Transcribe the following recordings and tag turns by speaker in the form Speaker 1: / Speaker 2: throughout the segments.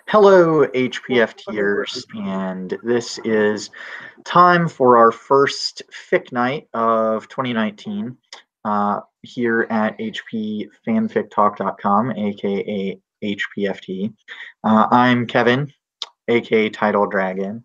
Speaker 1: Hello, HPFTers, and this is time for our first Fic Night of 2019 here at hpfanfictalk.com, aka HPFT. I'm Kevin, aka Title Dragon,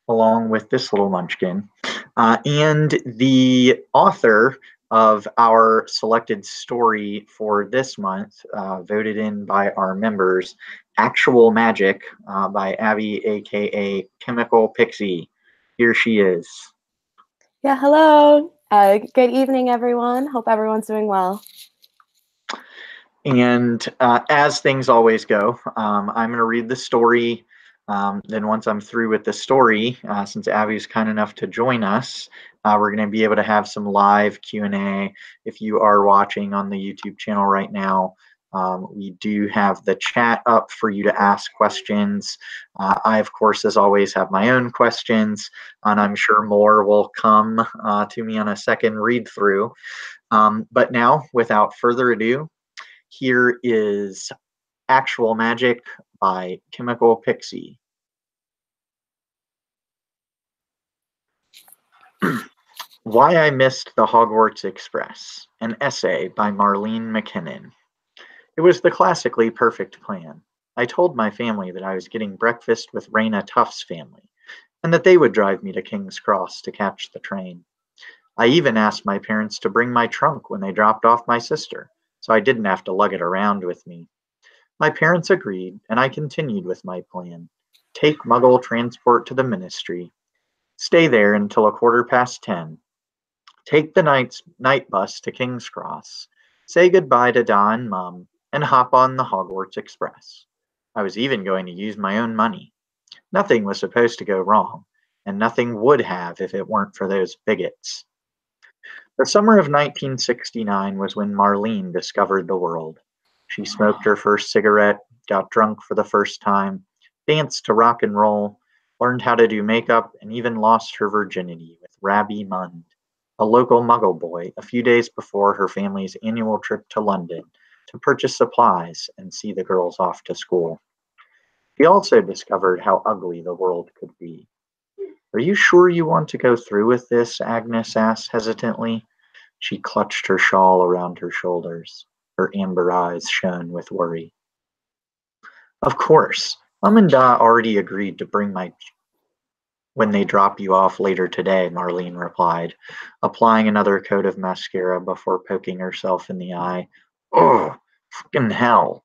Speaker 1: along with this little munchkin, and the author of our selected story for this month, voted in by our members, Actual Magic by Abby, aka Chemical Pixie. Here she is.
Speaker 2: Yeah, hello. Good evening, everyone. Hope everyone's doing well.
Speaker 1: And as things always go, I'm going to read the story. Then once I'm through with the story, since Abby's kind enough to join us, we're going to be able to have some live Q&A. If you are watching on the YouTube channel right now, we do have the chat up for you to ask questions. I, of course, as always, have my own questions, and I'm sure more will come to me on a second read through. But now, without further ado, here is Actual Magic by Chemical Pixie. Why I Missed the Hogwarts Express, an essay by Marlene McKinnon. It was the classically perfect plan. I told my family that I was getting breakfast with Raina Tuff's family, and that they would drive me to King's Cross to catch the train. I even asked my parents to bring my trunk when they dropped off my sister, so I didn't have to lug it around with me. My parents agreed, and I continued with my plan. Take Muggle transport to the Ministry. Stay there until 10:15. Take the night bus to King's Cross. Say goodbye to Da and Mum, and hop on the Hogwarts Express. I was even going to use my own money. Nothing was supposed to go wrong, and nothing would have if it weren't for those bigots. The summer of 1969 was when Marlene discovered the world. She smoked her first cigarette, got drunk for the first time, danced to rock and roll, learned how to do makeup, and even lost her virginity with Rabbi Mund, a local Muggle boy, a few days before her family's annual trip to London to purchase supplies and see the girls off to school. She also discovered how ugly the world could be. Are you sure you want to go through with this? Agnes asked hesitantly. She clutched her shawl around her shoulders. Her amber eyes shone with worry. Of course. Mum and Da already agreed to bring my when they drop you off later today, Marlene replied, applying another coat of mascara before poking herself in the eye. Oh, fucking hell.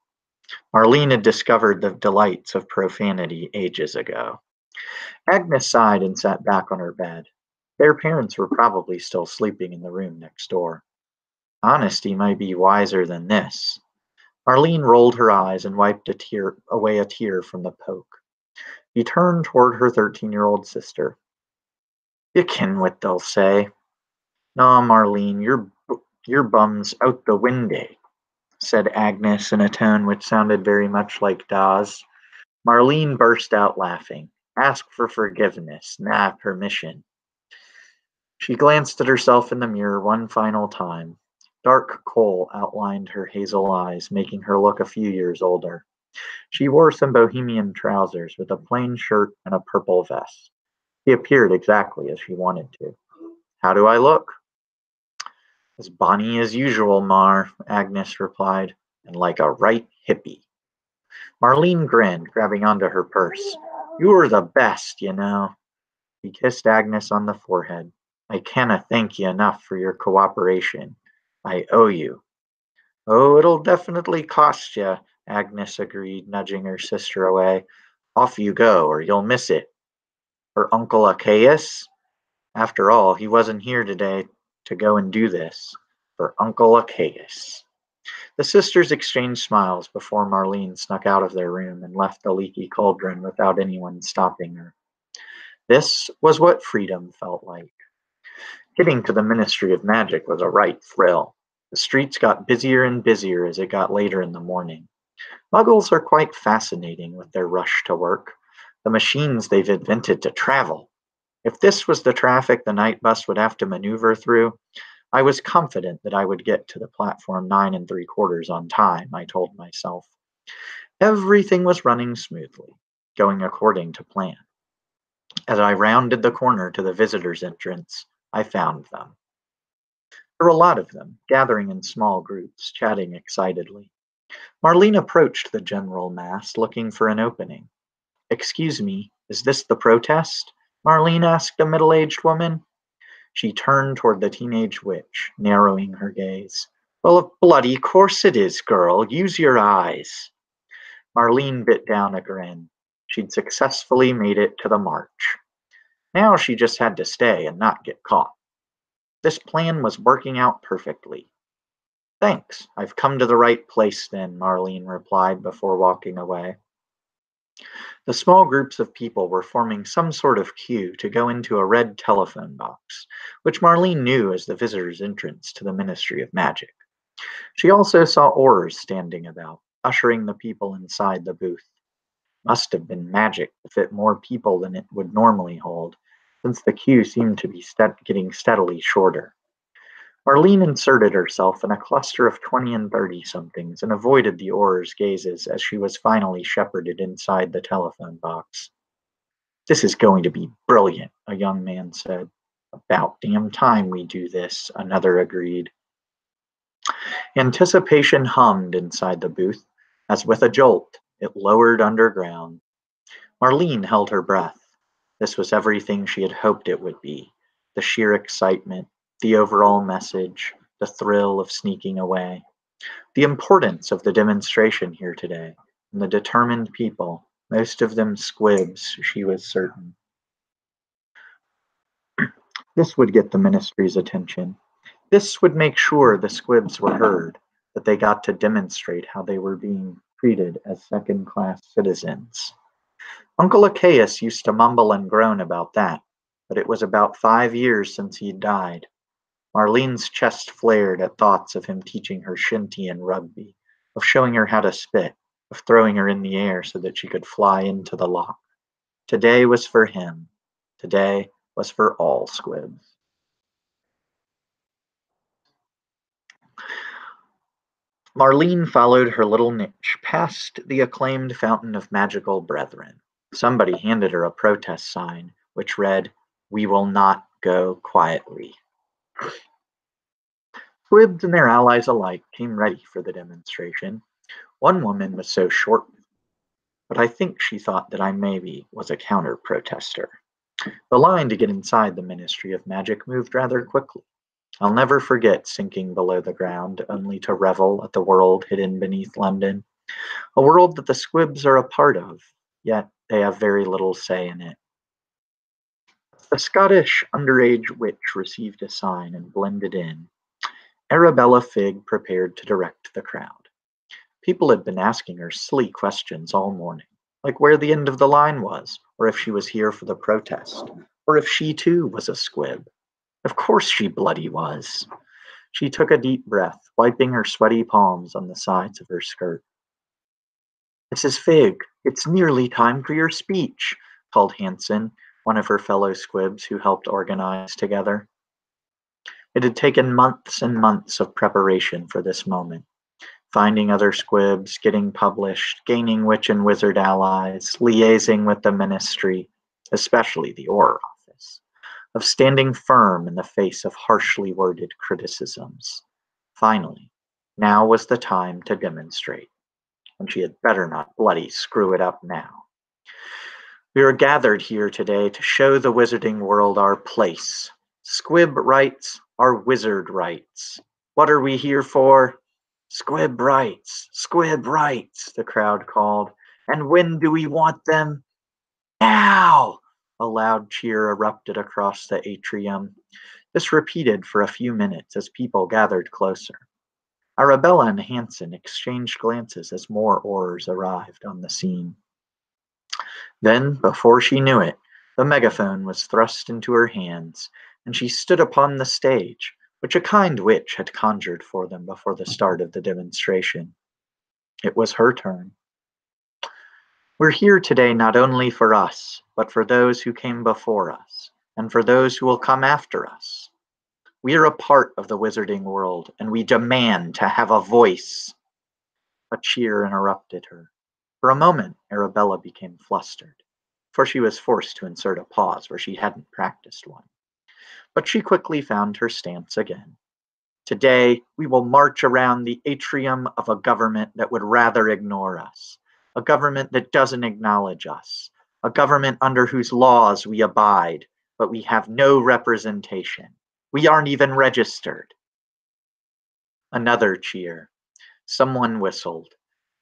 Speaker 1: Marlene had discovered the delights of profanity ages ago. Agnes sighed and sat back on her bed. Their parents were probably still sleeping in the room next door. Honesty might be wiser than this. Marlene rolled her eyes and wiped away a tear from the poke. She turned toward her 13-year-old sister. You ken what they'll say. Nah, Marlene, your bum's out the window, said Agnes in a tone which sounded very much like Da's. Marlene burst out laughing. Ask for forgiveness, nah permission. She glanced at herself in the mirror one final time. Dark kohl outlined her hazel eyes, making her look a few years older. She wore some bohemian trousers with a plain shirt and a purple vest. She appeared exactly as she wanted to. How do I look? As bonny as usual, Mar, Agnes replied, and like a right hippie. Marlene grinned, grabbing onto her purse. You're the best, you know. He kissed Agnes on the forehead. I canna thank you enough for your cooperation. I owe you. Oh, it'll definitely cost you, Agnes agreed, nudging her sister away. Off you go, or you'll miss it. For Uncle Achaeus? After all, he wasn't here today to go and do this. For Uncle Achaeus. The sisters exchanged smiles before Marlene snuck out of their room and left the leaky cauldron without anyone stopping her. This was what freedom felt like. Getting to the Ministry of Magic was a right thrill. The streets got busier and busier as it got later in the morning. Muggles are quite fascinating with their rush to work, the machines they've invented to travel. If this was the traffic the night bus would have to maneuver through, I was confident that I would get to the platform 9 3/4 on time, I told myself. Everything was running smoothly, going according to plan. As I rounded the corner to the visitors' entrance, I found them. There were a lot of them, gathering in small groups, chatting excitedly. Marlene approached the general mass, looking for an opening. "Excuse me, is this the protest?" Marlene asked a middle-aged woman. She turned toward the teenage witch, narrowing her gaze. "Well, of bloody course it is, girl. Use your eyes." Marlene bit down a grin. She'd successfully made it to the march. Now she just had to stay and not get caught. This plan was working out perfectly. "Thanks, I've come to the right place then," Marlene replied before walking away. The small groups of people were forming some sort of queue to go into a red telephone box, which Marlene knew as the visitor's entrance to the Ministry of Magic. She also saw oars standing about, ushering the people inside the booth. Must have been magic to fit more people than it would normally hold, since the queue seemed to be getting steadily shorter. Marlene inserted herself in a cluster of 20 and 30 somethings and avoided the oarers' gazes as she was finally shepherded inside the telephone box. "This is going to be brilliant," a young man said. "About damn time we do this," another agreed. Anticipation hummed inside the booth, as with a jolt, it lowered underground. Marlene held her breath. This was everything she had hoped it would be: the sheer excitement, the overall message, the thrill of sneaking away, the importance of the demonstration here today, and the determined people, most of them squibs, she was certain. This would get the ministry's attention. This would make sure the squibs were heard, that they got to demonstrate how they were being treated as second-class citizens. Uncle Achaeus used to mumble and groan about that, but it was about 5 years since he'd died. Marlene's chest flared at thoughts of him teaching her shinty and rugby, of showing her how to spit, of throwing her in the air so that she could fly into the lock. Today was for him. Today was for all squibs. Marlene followed her little niche past the acclaimed Fountain of Magical Brethren. Somebody handed her a protest sign, which read, "We will not go quietly." Squibs and their allies alike came ready for the demonstration. One woman was so short, but I think she thought that I maybe was a counter-protester. The line to get inside the Ministry of Magic moved rather quickly. I'll never forget sinking below the ground, only to revel at the world hidden beneath London, a world that the squibs are a part of, yet they have very little say in it. The Scottish underage witch received a sign and blended in. Arabella Fig prepared to direct the crowd. People had been asking her silly questions all morning, like where the end of the line was, or if she was here for the protest, or if she too was a squib. Of course she bloody was. She took a deep breath, wiping her sweaty palms on the sides of her skirt. "Mrs. Fig, it's nearly time for your speech," called Hanson, one of her fellow squibs who helped organize together. It had taken months and months of preparation for this moment. Finding other squibs, getting published, gaining witch and wizard allies, liaising with the ministry, especially the Auror office, of standing firm in the face of harshly worded criticisms. Finally, now was the time to demonstrate, and she had better not bloody screw it up now. "We are gathered here today to show the wizarding world our place. Squib rights are wizard rights. What are we here for? Squib rights, squib rights," the crowd called. "And when do we want them? Now!" A loud cheer erupted across the atrium. This repeated for a few minutes as people gathered closer. Arabella and Hanson exchanged glances as more oars arrived on the scene. Then, before she knew it, the megaphone was thrust into her hands, and she stood upon the stage, which a kind witch had conjured for them before the start of the demonstration. It was her turn. "We're here today not only for us, but for those who came before us, and for those who will come after us. We are a part of the wizarding world, and we demand to have a voice." A cheer interrupted her. For a moment, Arabella became flustered, for she was forced to insert a pause where she hadn't practiced one. But she quickly found her stance again. Today, we will march around the atrium of a government that would rather ignore us, a government that doesn't acknowledge us, a government under whose laws we abide, but we have no representation. We aren't even registered. Another cheer. Someone whistled.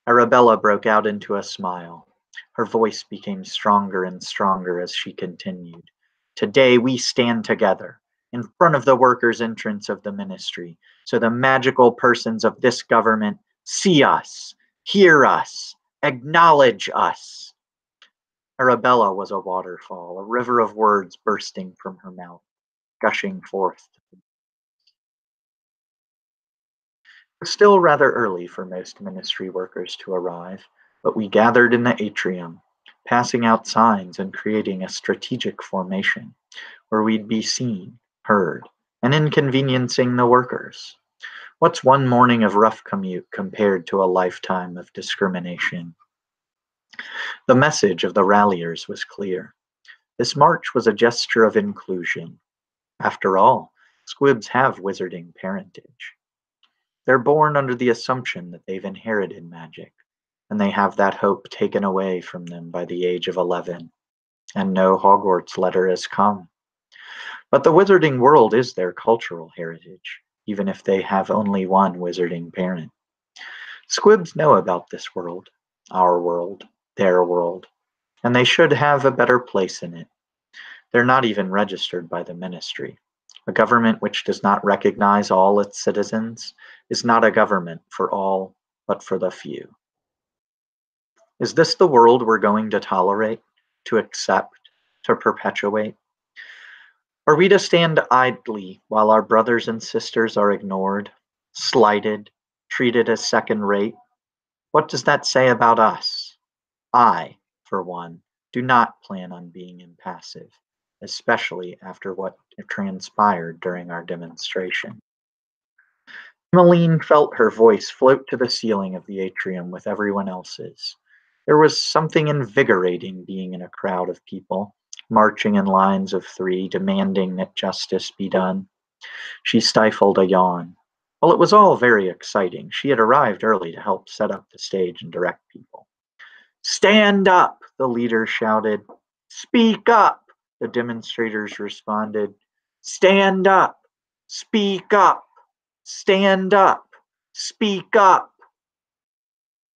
Speaker 1: Arabella broke out into a smile. Her voice became stronger and stronger as she continued. Today we stand together in front of the workers' entrance of the ministry, so the magical persons of this government see us, hear us, acknowledge us. Arabella was a waterfall, a river of words bursting from her mouth, gushing forth. It was still rather early for most ministry workers to arrive, but we gathered in the atrium, passing out signs and creating a strategic formation where we'd be seen, heard, and inconveniencing the workers. What's one morning of rough commute compared to a lifetime of discrimination? The message of the ralliers was clear. This march was a gesture of inclusion. After all, squibs have wizarding parentage. They're born under the assumption that they've inherited magic, and they have that hope taken away from them by the age of 11, and no Hogwarts letter has come. But the wizarding world is their cultural heritage, even if they have only one wizarding parent. Squibs know about this world, our world, their world, and they should have a better place in it. They're not even registered by the ministry. A government which does not recognize all its citizens is not a government for all, but for the few. Is this the world we're going to tolerate, to accept, to perpetuate? Are we to stand idly while our brothers and sisters are ignored, slighted, treated as second rate? What does that say about us? I, for one, do not plan on being impassive, especially after what transpired during our demonstration. Emmeline felt her voice float to the ceiling of the atrium with everyone else's. There was something invigorating being in a crowd of people, marching in lines of three, demanding that justice be done. She stifled a yawn. While it was all very exciting, she had arrived early to help set up the stage and direct people. Stand up, the leader shouted. Speak up, the demonstrators responded. Stand up, speak up, stand up, speak up.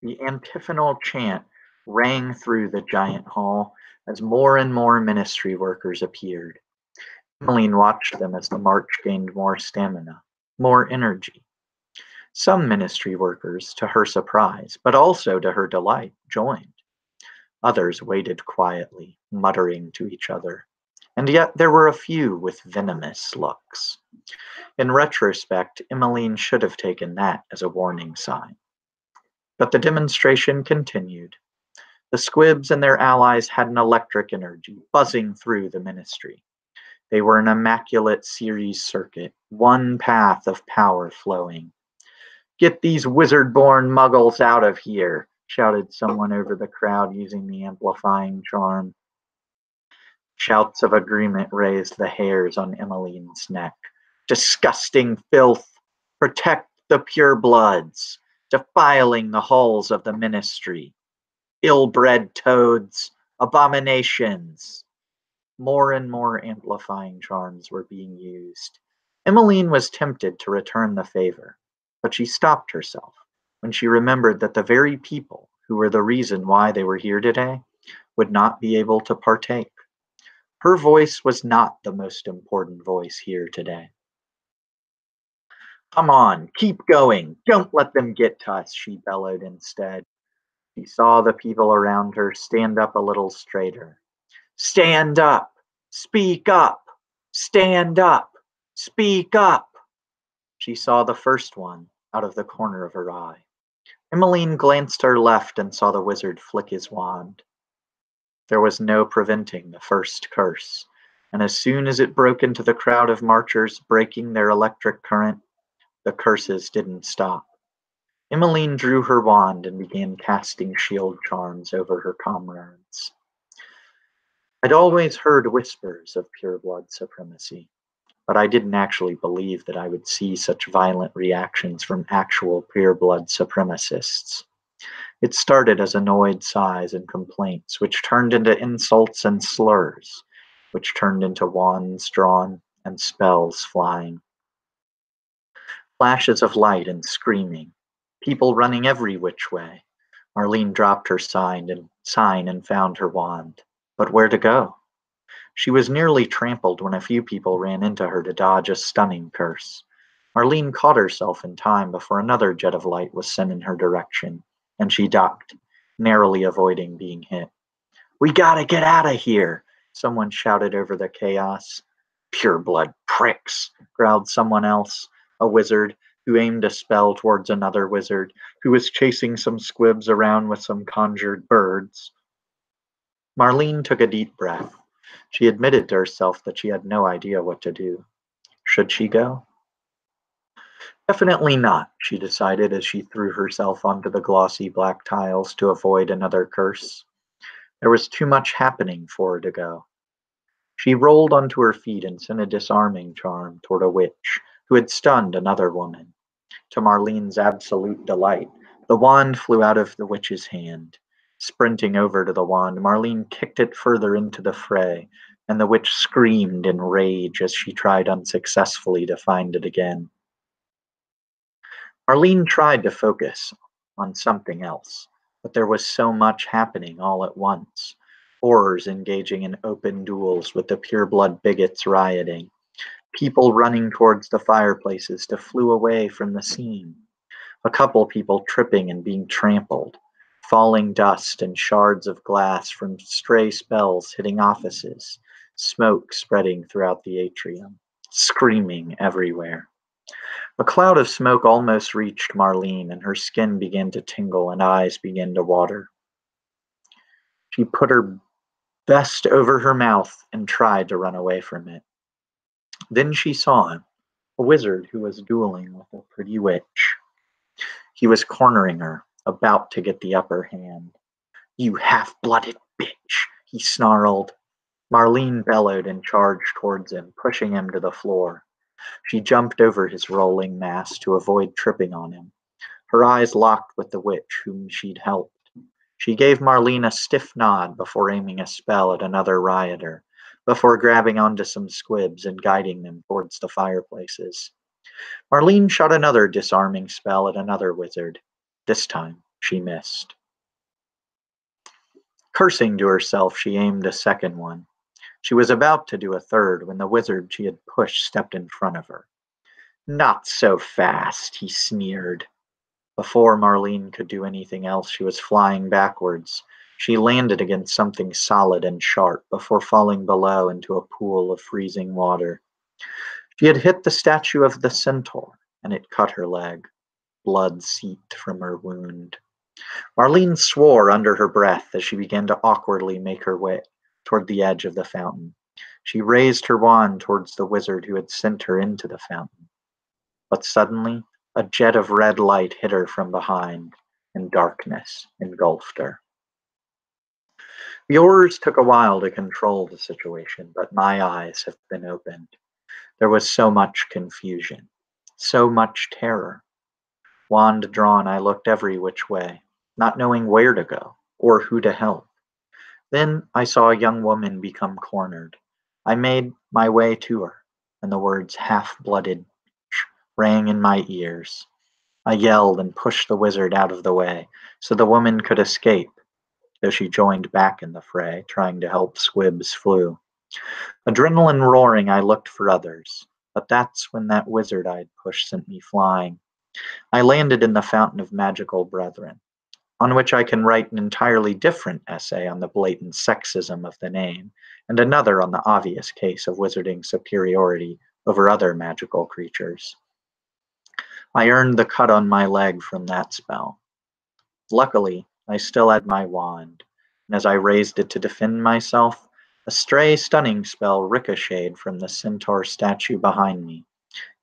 Speaker 1: The antiphonal chant rang through the giant hall as more and more ministry workers appeared. Emmeline watched them as the march gained more stamina, more energy. Some ministry workers, to her surprise, but also to her delight, joined. Others waited quietly, muttering to each other. And yet there were a few with venomous looks. In retrospect, Emmeline should have taken that as a warning sign. But the demonstration continued. The squibs and their allies had an electric energy buzzing through the ministry. They were an immaculate series circuit, one path of power flowing. Get these wizard-born muggles out of here, shouted someone over the crowd using the amplifying charm. Shouts of agreement raised the hairs on Emmeline's neck. Disgusting filth! Protect the purebloods! Defiling the halls of the ministry! Ill-bred toads! Abominations! More and more amplifying charms were being used. Emmeline was tempted to return the favor, but she stopped herself when she remembered that the very people who were the reason why they were here today would not be able to partake. Her voice was not the most important voice here today. Come on, keep going. Don't let them get to us, she bellowed instead. She saw the people around her stand up a little straighter. Stand up! Speak up! Stand up! Speak up! She saw the first one out of the corner of her eye. Emmeline glanced to her left and saw the wizard flick his wand. There was no preventing the first curse, and as soon as it broke into the crowd of marchers, breaking their electric current, the curses didn't stop. Emmeline drew her wand and began casting shield charms over her comrades. I'd always heard whispers of pureblood supremacy, but I didn't actually believe that I would see such violent reactions from actual pureblood supremacists. It started as annoyed sighs and complaints, which turned into insults and slurs, which turned into wands drawn and spells flying. Flashes of light and screaming, people running every which way. Marlene dropped her sign and found her wand. But where to go? She was nearly trampled when a few people ran into her to dodge a stunning curse. Marlene caught herself in time before another jet of light was sent in her direction, and she ducked, narrowly avoiding being hit. "We gotta get out of here!" Someone shouted over the chaos. "Pureblood pricks," growled someone else, a wizard, who aimed a spell towards another wizard, who was chasing some squibs around with some conjured birds. Marlene took a deep breath. She admitted to herself that she had no idea what to do. Should she go? Definitely not, she decided as she threw herself onto the glossy black tiles to avoid another curse. There was too much happening for her to go. She rolled onto her feet and sent a disarming charm toward a witch who had stunned another woman. To Marlene's absolute delight, the wand flew out of the witch's hand. Sprinting over to the wand, Marlene kicked it further into the fray, and the witch screamed in rage as she tried unsuccessfully to find it again. Marlene tried to focus on something else, but there was so much happening all at once. Horrors engaging in open duels with the pureblood bigots rioting, people running towards the fireplaces to flee away from the scene, a couple people tripping and being trampled, falling dust and shards of glass from stray spells hitting offices, smoke spreading throughout the atrium, screaming everywhere. A cloud of smoke almost reached Marlene, and her skin began to tingle and eyes began to water. She put her vest over her mouth and tried to run away from it. Then she saw him, a wizard who was dueling with a pretty witch. He was cornering her, about to get the upper hand. "You half-blooded bitch," he snarled. Marlene bellowed and charged towards him, pushing him to the floor. She jumped over his rolling mass to avoid tripping on him. Her eyes locked with the witch whom she'd helped. She gave Marlene a stiff nod before aiming a spell at another rioter, before grabbing onto some squibs and guiding them towards the fireplaces. Marlene shot another disarming spell at another wizard. This time, she missed. Cursing to herself, she aimed a second one. She was about to do a third when the wizard she had pushed stepped in front of her. "Not so fast," he sneered. Before Marlene could do anything else, she was flying backwards. She landed against something solid and sharp before falling below into a pool of freezing water. She had hit the statue of the centaur, and it cut her leg. Blood seeped from her wound. Marlene swore under her breath as she began to awkwardly make her way toward the edge of the fountain. She raised her wand towards the wizard who had sent her into the fountain. But suddenly, a jet of red light hit her from behind, and darkness engulfed her. The horrors took a while to control the situation, but my eyes have been opened. There was so much confusion, so much terror. Wand drawn, I looked every which way, not knowing where to go or who to help. Then I saw a young woman become cornered. I made my way to her, and the words "half-blooded" rang in my ears. I yelled and pushed the wizard out of the way so the woman could escape, though she joined back in the fray, trying to help squibs flew. Adrenaline roaring, I looked for others, but that's when that wizard I had pushed sent me flying. I landed in the Fountain of Magical Brethren, on which I can write an entirely different essay on the blatant sexism of the name, and another on the obvious case of wizarding superiority over other magical creatures. I earned the cut on my leg from that spell. Luckily, I still had my wand, and as I raised it to defend myself, a stray stunning spell ricocheted from the centaur statue behind me,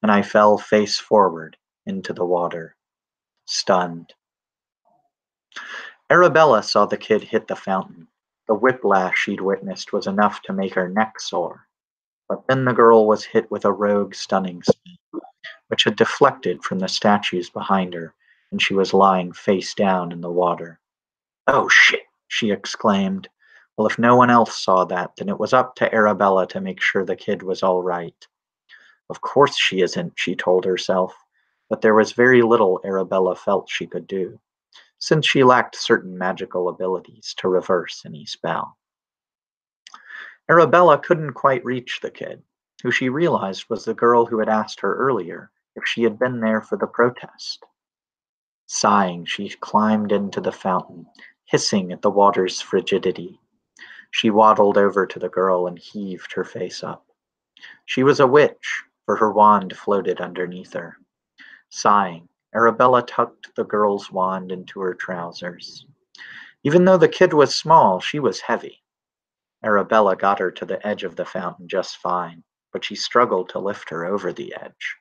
Speaker 1: and I fell face forward into the water. stunned. Arabella saw the kid hit the fountain. The whiplash she'd witnessed was enough to make her neck sore. But then the girl was hit with a rogue stunning spell, which had deflected from the statues behind her, and she was lying face down in the water. "Oh shit," she exclaimed. Well, if no one else saw that, then it was up to Arabella to make sure the kid was all right. Of course she isn't, she told herself, but there was very little Arabella felt she could do, since she lacked certain magical abilities to reverse any spell. Arabella couldn't quite reach the kid, who she realized was the girl who had asked her earlier if she had been there for the protest. Sighing, she climbed into the fountain, hissing at the water's frigidity. She waddled over to the girl and heaved her face up. She was a witch, for her wand floated underneath her. Sighing, Arabella tucked the girl's wand into her trousers. Even though the kid was small, she was heavy. Arabella got her to the edge of the fountain just fine, but she struggled to lift her over the edge.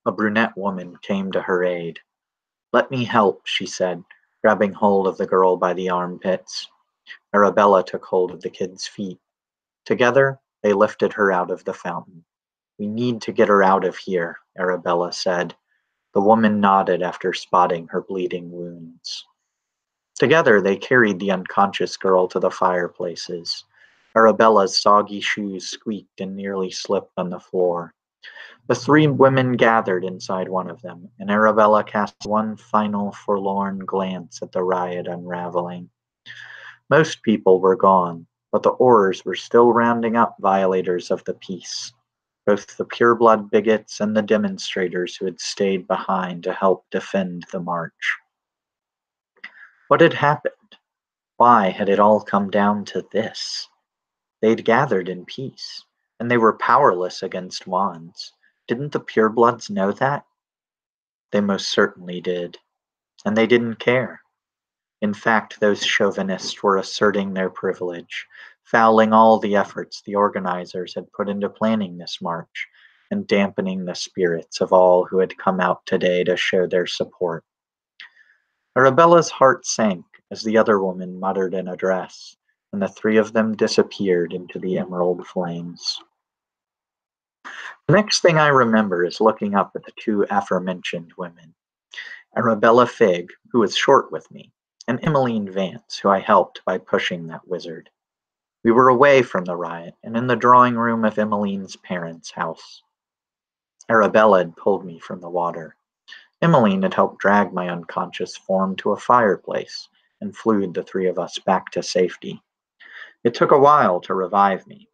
Speaker 1: A brunette woman came to her aid. "Let me help," she said, grabbing hold of the girl by the armpits. Arabella took hold of the kid's feet. Together, they lifted her out of the fountain. "We need to get her out of here," Arabella said. The woman nodded after spotting her bleeding wounds. Together, they carried the unconscious girl to the fireplaces. Arabella's soggy shoes squeaked and nearly slipped on the floor. The three women gathered inside one of them, and Arabella cast one final forlorn glance at the riot unraveling. Most people were gone, but the Aurors were still rounding up violators of the peace, both the pureblood bigots and the demonstrators who had stayed behind to help defend the march. What had happened? Why had it all come down to this? They'd gathered in peace, and they were powerless against wands. Didn't the purebloods know that? They most certainly did, and they didn't care. In fact, those chauvinists were asserting their privilege, fouling all the efforts the organizers had put into planning this march, and dampening the spirits of all who had come out today to show their support. Arabella's heart sank as the other woman muttered an address, and the three of them disappeared into the emerald flames. The next thing I remember is looking up at the two aforementioned women, Arabella Fig, who was short with me, and Emmeline Vance, who I helped by pushing that wizard. We were away from the riot and in the drawing room of Emmeline's parents' house. Arabella had pulled me from the water. Emmeline had helped drag my unconscious form to a fireplace and flued the three of us back to safety. It took a while to revive me.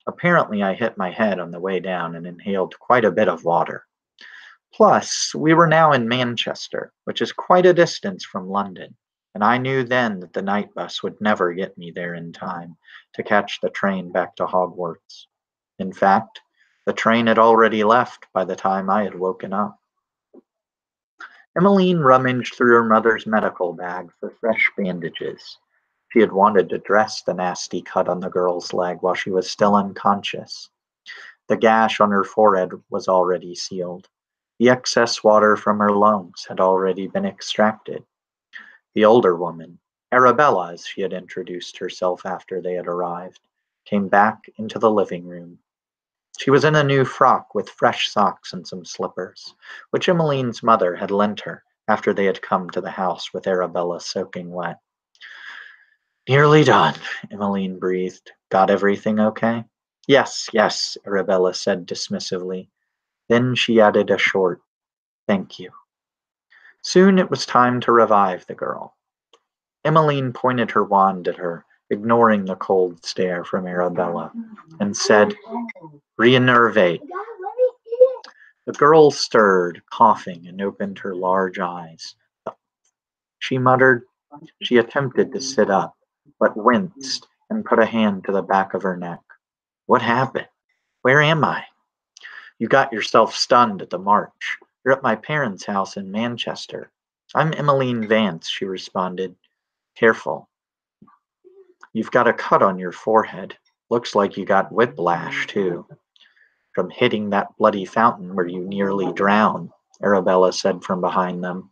Speaker 1: Apparently, I hit my head on the way down and inhaled quite a bit of water. Plus, we were now in Manchester, which is quite a distance from London, and I knew then that the night bus would never get me there in time to catch the train back to Hogwarts. In fact, the train had already left by the time I had woken up. Emmeline rummaged through her mother's medical bag for fresh bandages. She had wanted to dress the nasty cut on the girl's leg while she was still unconscious. The gash on her forehead was already sealed. The excess water from her lungs had already been extracted. The older woman, Arabella as she had introduced herself after they had arrived, came back into the living room. She was in a new frock with fresh socks and some slippers, which Emmeline's mother had lent her after they had come to the house with Arabella soaking wet. "Nearly done," Emmeline breathed. "Got everything okay?" Yes, yes," Arabella said dismissively. Then she added a short, "Thank you." Soon it was time to revive the girl. Emmeline pointed her wand at her, ignoring the cold stare from Arabella, and said, "Reinnervate." The girl stirred, coughing, and opened her large eyes. She muttered. She attempted to sit up, but winced and put a hand to the back of her neck. "What happened? Where am I?" "You got yourself stunned at the march. You're at my parents' house in Manchester." "I'm Emmeline Vance," she responded. "Careful. You've got a cut on your forehead. Looks like you got whiplash, too, from hitting that bloody fountain where you nearly drowned." Arabella said from behind them.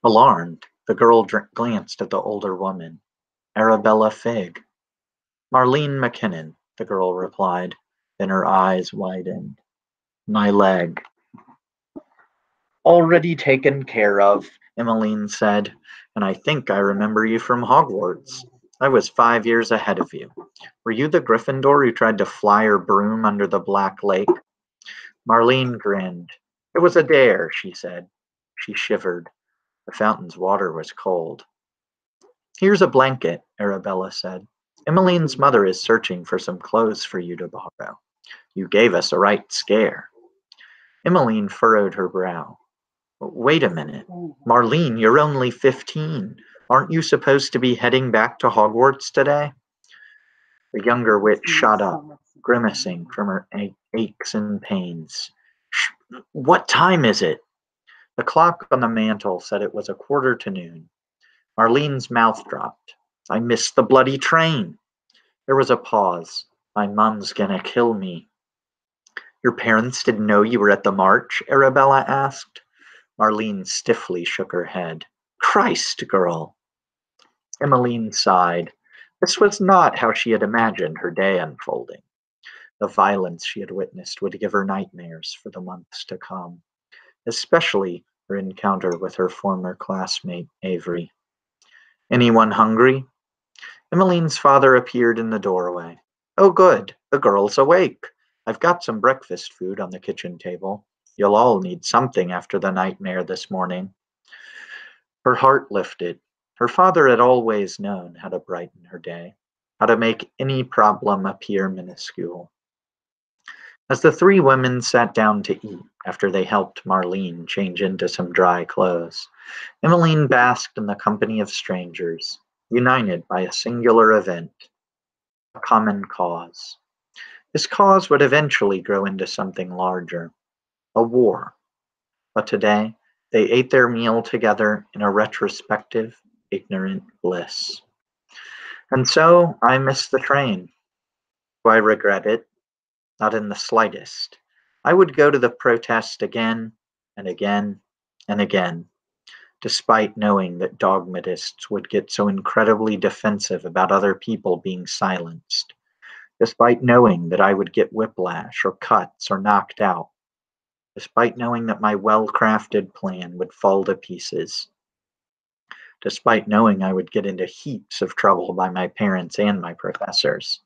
Speaker 1: Alarmed, the girl glanced at the older woman. Arabella Fig. Marlene McKinnon, the girl replied. Then her eyes widened. My leg. Already taken care of, Emmeline said, and I think I remember you from Hogwarts. I was 5 years ahead of you. Were you the Gryffindor who tried to fly her broom under the Black Lake? Marlene grinned. It was a dare, she said. She shivered. The fountain's water was cold. Here's a blanket, Arabella said. Emmeline's mother is searching for some clothes for you to borrow. You gave us a right scare. Emmeline furrowed her brow. Wait a minute. Marlene, you're only 15. Aren't you supposed to be heading back to Hogwarts today? The younger witch shot up, grimacing from her aches and pains. What time is it? The clock on the mantel said it was 1:15. Marlene's mouth dropped. I missed the bloody train. There was a pause. My mum's gonna kill me. Your parents didn't know you were at the march? Arabella asked. Marlene stiffly shook her head. Christ, girl. Emmeline sighed. This was not how she had imagined her day unfolding. The violence she had witnessed would give her nightmares for the months to come, especially her encounter with her former classmate, Avery. Anyone hungry? Emmeline's father appeared in the doorway. Oh, good, the girl's awake. I've got some breakfast food on the kitchen table. You'll all need something after the nightmare this morning. Her heart lifted. Her father had always known how to brighten her day, how to make any problem appear minuscule. As the three women sat down to eat after they helped Marlene change into some dry clothes, Emmeline basked in the company of strangers, united by a singular event, a common cause. This cause would eventually grow into something larger, a war. But today, they ate their meal together in a retrospective, ignorant bliss. And so I missed the train. Do I regret it? Not in the slightest. I would go to the protest again and again and again, despite knowing that dogmatists would get so incredibly defensive about other people being silenced, despite knowing that I would get whiplash or cuts or knocked out, despite knowing that my well-crafted plan would fall to pieces, despite knowing I would get into heaps of trouble by my parents and my professors.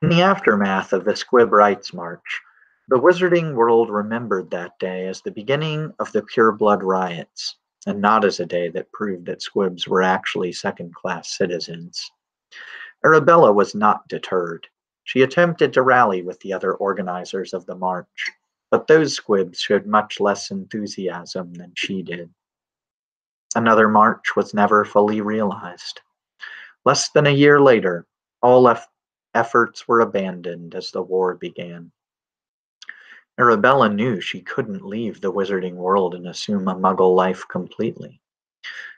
Speaker 1: In the aftermath of the Squib Rights March, the wizarding world remembered that day as the beginning of the pureblood riots, and not as a day that proved that squibs were actually second-class citizens. Arabella was not deterred. She attempted to rally with the other organizers of the march, but those squibs showed much less enthusiasm than she did. Another march was never fully realized. Less than a year later, all efforts were abandoned as the war began. Arabella knew she couldn't leave the wizarding world and assume a muggle life completely.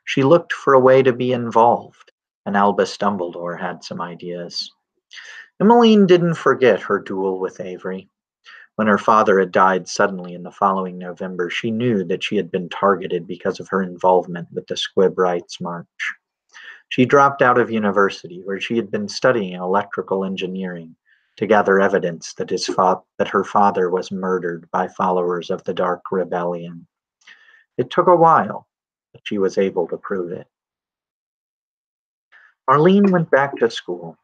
Speaker 1: She looked for a way to be involved, and Albus Dumbledore had some ideas. Emmeline didn't forget her duel with Avery. When her father had died suddenly in the following November, she knew that she had been targeted because of her involvement with the Squib Rights March. She dropped out of university, where she had been studying electrical engineering, to gather evidence that her father was murdered by followers of the Dark Rebellion. It took a while, but she was able to prove it. Marlene went back to school.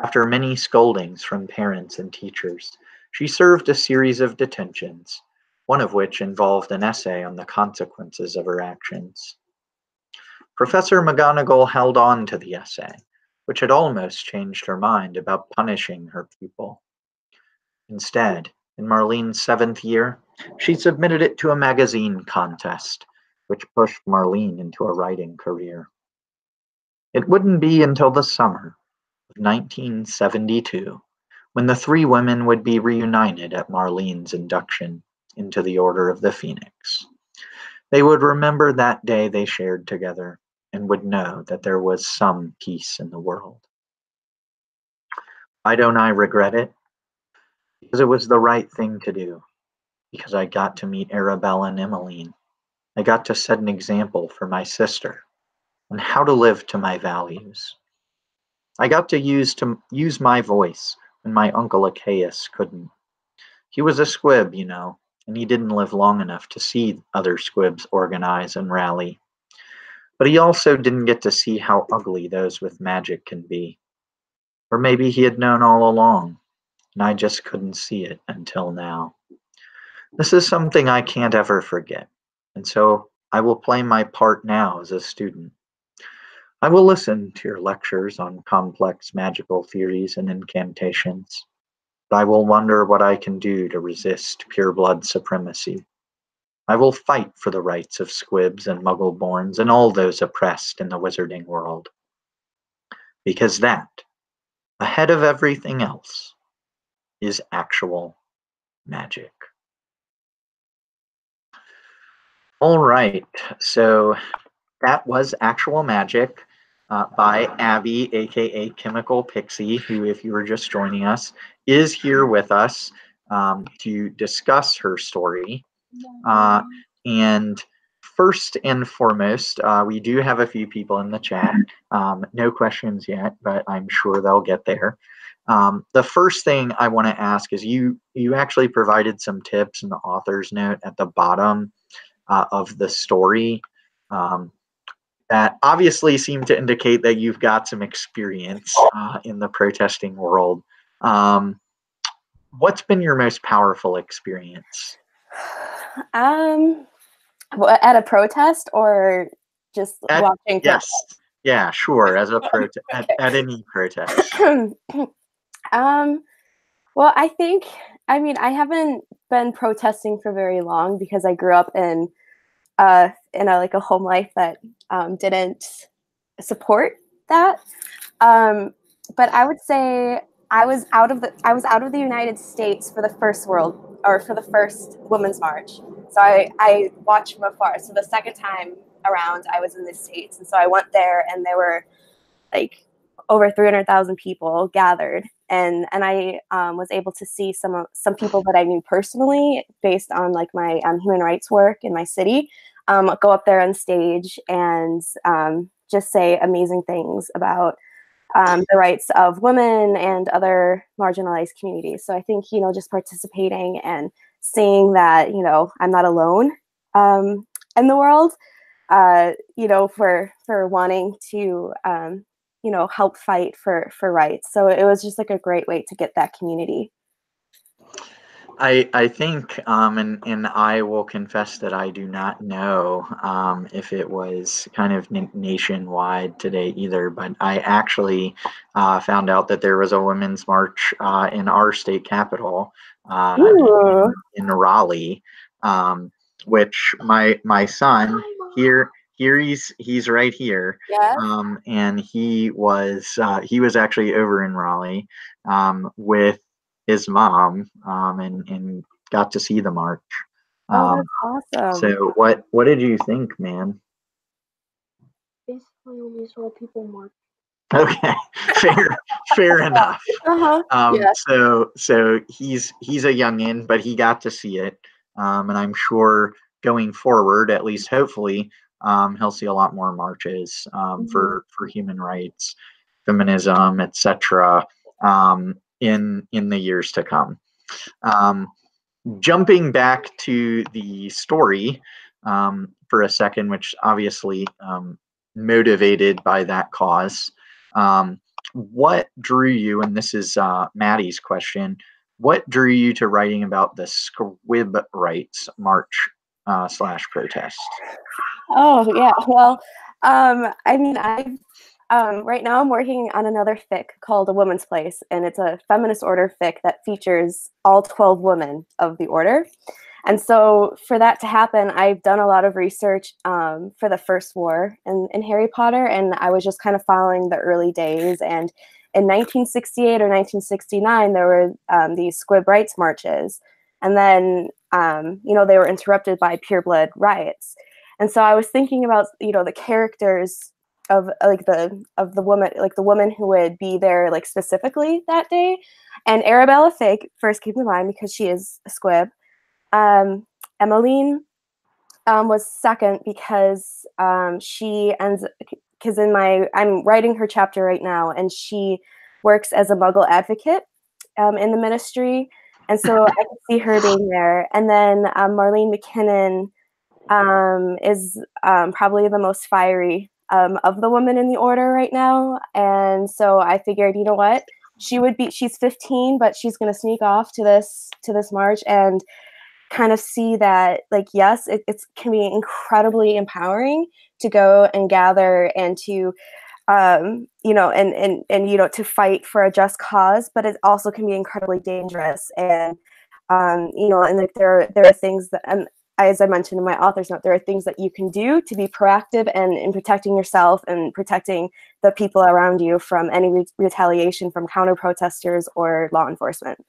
Speaker 1: After many scoldings from parents and teachers, she served a series of detentions, one of which involved an essay on the consequences of her actions. Professor McGonagall held on to the essay, which had almost changed her mind about punishing her pupil. Instead, in Marlene's 7th year, she submitted it to a magazine contest, which pushed Marlene into a writing career. It wouldn't be until the summer of 1972 when the three women would be reunited at Marlene's induction into the Order of the Phoenix. They would remember that day they shared together and would know that there was some peace in the world. Why don't I regret it? Because it was the right thing to do. because I got to meet Arabella and Emmeline. I got to set an example for my sister on how to live to my values. I got to use my voice when my uncle Achaeus couldn't. He was a squib, and he didn't live long enough to see other squibs organize and rally. But he also didn't get to see how ugly those with magic can be. Or maybe he had known all along, and I just couldn't see it until now. This is something I can't ever forget, and so I will play my part now as a student. I will listen to your lectures on complex magical theories and incantations. I will wonder what I can do to resist pureblood supremacy. I will fight for the rights of squibs and muggle-borns and all those oppressed in the wizarding world. Because that, ahead of everything else, is actual magic. All right, so that was Actual Magic by Abby, aka Chemical Pixie, who, if you were just joining us, is here with us to discuss her story. And first and foremost, we do have a few people in the chat. No questions yet, but I'm sure they'll get there. The first thing I want to ask is you actually provided some tips in the author's note at the bottom of the story that obviously seem to indicate that you've got some experience in the protesting world. What's been your most powerful experience?
Speaker 2: At a protest or just watching?
Speaker 1: Yes. Yeah, sure. As a at any protest.
Speaker 2: Well, I haven't been protesting for very long because I grew up in a home life that didn't support that. But I would say I was out of the United States for the first Women's March. So I watched from afar. So the second time around, I was in the States, and so I went there, and there were like over 300,000 people gathered, and I was able to see some people that I knew personally based on like my human rights work in my city, go up there on stage and just say amazing things about the rights of women and other marginalized communities. So I think, just participating and seeing that, I'm not alone in the world, for wanting to, help fight for rights. So it was just like a great way to get that community.
Speaker 1: I think, and I will confess that I do not know if it was kind of nationwide today either, but I actually found out that there was a women's march in our state capital in Raleigh, which my son here he's right here,
Speaker 2: Yeah.
Speaker 1: And he was actually over in Raleigh with his mom, and got to see the march.
Speaker 2: Oh, that's awesome.
Speaker 1: So what did you think, man?
Speaker 3: Basically, only saw people march.
Speaker 1: Okay, fair enough.
Speaker 2: Yeah.
Speaker 1: So he's a youngin, but he got to see it, and I'm sure going forward, at least hopefully, he'll see a lot more marches for human rights, feminism, etc. In the years to come. Jumping back to the story for a second, which obviously motivated by that cause. What drew you, and this is Maddie's question, what drew you to writing about the Squib Rights March / protest?
Speaker 2: Oh, yeah. Well, right now I'm working on another fic called A Woman's Place, and it's a feminist order fic that features all 12 women of the order. And so for that to happen, I've done a lot of research for the First War in Harry Potter, and I was just kind of following the early days. And in 1968 or 1969, there were these Squib Rights marches. And then, they were interrupted by pureblood riots. And so I was thinking about, the characters of the woman who would be there like specifically that day. And Arabella Fig first came to mind because she is a squib. Emmeline was second because she ends, because I'm writing her chapter right now, and she works as a Muggle advocate in the ministry, and so I could see her being there. And then Marlene McKinnon is probably the most fiery of the women in the order right now, and so I figured, you know what, she's 15, but she's going to sneak off to this march and kind of see that, like, yes, it can be incredibly empowering to go and gather and to to fight for a just cause, but it also can be incredibly dangerous. And and like there are things that, and as I mentioned in my author's note, there are things that you can do to be proactive and in protecting yourself and protecting the people around you from any retaliation from counter protesters or law enforcement.